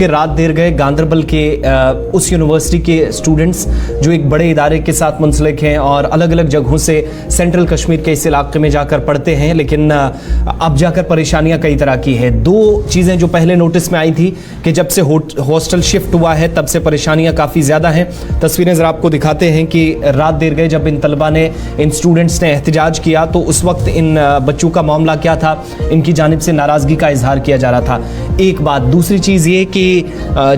रात देर गए गांधरबल के उस यूनिवर्सिटी के स्टूडेंट्स जो एक बड़े इदारे के साथ मुंसलिक हैं और अलग अलग जगहों से सेंट्रल कश्मीर के इस इलाके में जाकर पढ़ते हैं, लेकिन अब जाकर परेशानियां कई तरह की है। दो चीज़ें जो पहले नोटिस में आई थी कि जब से हॉस्टल शिफ्ट हुआ है तब से परेशानियां काफ़ी ज़्यादा हैं। तस्वीरें ज़रा आपको दिखाते हैं कि रात देर गए जब इन तलबा ने, इन स्टूडेंट्स ने एहतजाज किया तो उस वक्त इन बच्चों का मामला क्या था, इनकी जानिब से नाराज़गी का इजहार किया जा रहा था। एक बात, दूसरी चीज़ ये कि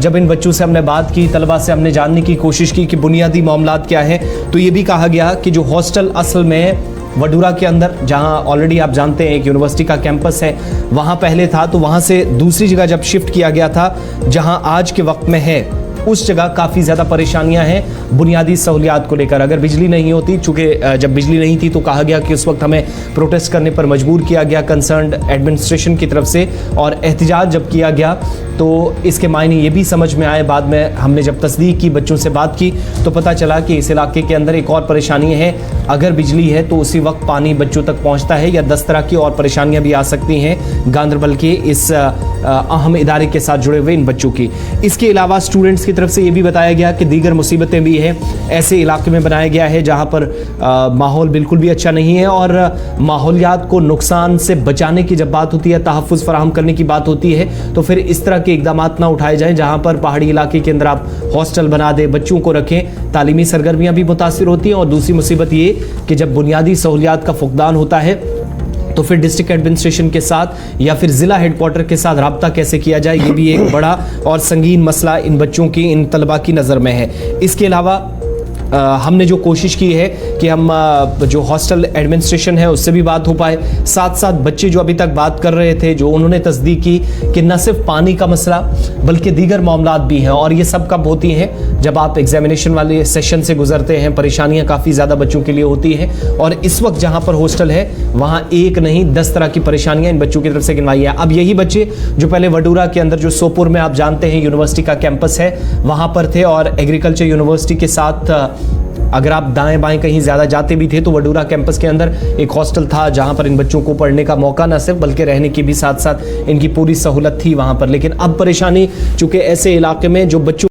जब इन बच्चों से हमने बात की, तलबा से हमने जानने की कोशिश की कि बुनियादी मामलात क्या है, तो ये भी कहा गया कि जो हॉस्टल असल में वडूरा के अंदर, जहां ऑलरेडी आप जानते हैं एक यूनिवर्सिटी का कैंपस है, वहां पहले था, तो वहां से दूसरी जगह जब शिफ्ट किया गया था जहां आज के वक्त में है, उस जगह काफ़ी ज़्यादा परेशानियां हैं बुनियादी सहूलियात को लेकर। अगर बिजली नहीं होती, चूँकि जब बिजली नहीं थी तो कहा गया कि उस वक्त हमें प्रोटेस्ट करने पर मजबूर किया गया कंसर्न्ड एडमिनिस्ट्रेशन की तरफ से, और एहतजाज जब किया गया तो इसके मायने ये भी समझ में आए। बाद में हमने जब तस्दीक की, बच्चों से बात की, तो पता चला कि इस इलाके के अंदर एक और परेशानी है, अगर बिजली है तो उसी वक्त पानी बच्चों तक पहुँचता है, या 10 तरह की और परेशानियाँ भी आ सकती हैं गांधरबल के इस अहम इदारे के साथ जुड़े हुए इन बच्चों की। इसके अलावा स्टूडेंट्स की तरफ से ये भी बताया गया कि दीगर मुसीबतें भी हैं, ऐसे इलाके में बनाया गया है जहाँ पर माहौल बिल्कुल भी अच्छा नहीं है, और माहौलियात को नुकसान से बचाने की जब बात होती है, तहफ़्फ़ुज़ फराहम करने की बात होती है, तो फिर इस तरह के इक़दाम ना उठाए जाएं जहाँ पर पहाड़ी इलाके के अंदर आप हॉस्टल बना दें, बच्चों को रखें, तालीमी सरगर्मियाँ भी मुतासिर होती हैं। और दूसरी मुसीबत ये कि जब बुनियादी सहूलियात का फुकदान होता है तो फिर डिस्ट्रिक्ट एडमिनिस्ट्रेशन के साथ या फिर ज़िला हेडक्वार्टर के साथ रब्ता कैसे किया जाए, ये भी एक बड़ा और संगीन मसला इन बच्चों की, इन तलबा की नज़र में है। इसके अलावा हमने जो कोशिश की है कि हम जो हॉस्टल एडमिनिस्ट्रेशन है उससे भी बात हो पाए, साथ साथ बच्चे जो अभी तक बात कर रहे थे, जो उन्होंने तस्दीक की कि न सिर्फ पानी का मसला बल्कि दीगर मामलात भी हैं, और ये सब कब होती हैं, जब आप एग्जामिनेशन वाले सेशन से गुजरते हैं। परेशानियां काफ़ी ज़्यादा बच्चों के लिए होती हैं, और इस वक्त जहाँ पर हॉस्टल है वहाँ एक नहीं 10 तरह की परेशानियाँ इन बच्चों की तरफ से गिनवाई है। अब यही बच्चे जो पहले वडूरा के अंदर, जो सोपुर में आप जानते हैं यूनिवर्सिटी का कैंपस है, वहाँ पर थे, और एग्रीकल्चर यूनिवर्सिटी के साथ अगर आप दाएं बाएं कहीं ज़्यादा जाते भी थे तो वडूरा कैंपस के अंदर एक हॉस्टल था जहां पर इन बच्चों को पढ़ने का मौका न सिर्फ बल्कि रहने की भी साथ साथ इनकी पूरी सहूलत थी वहां पर। लेकिन अब परेशानी, चूंकि ऐसे इलाके में जो बच्चों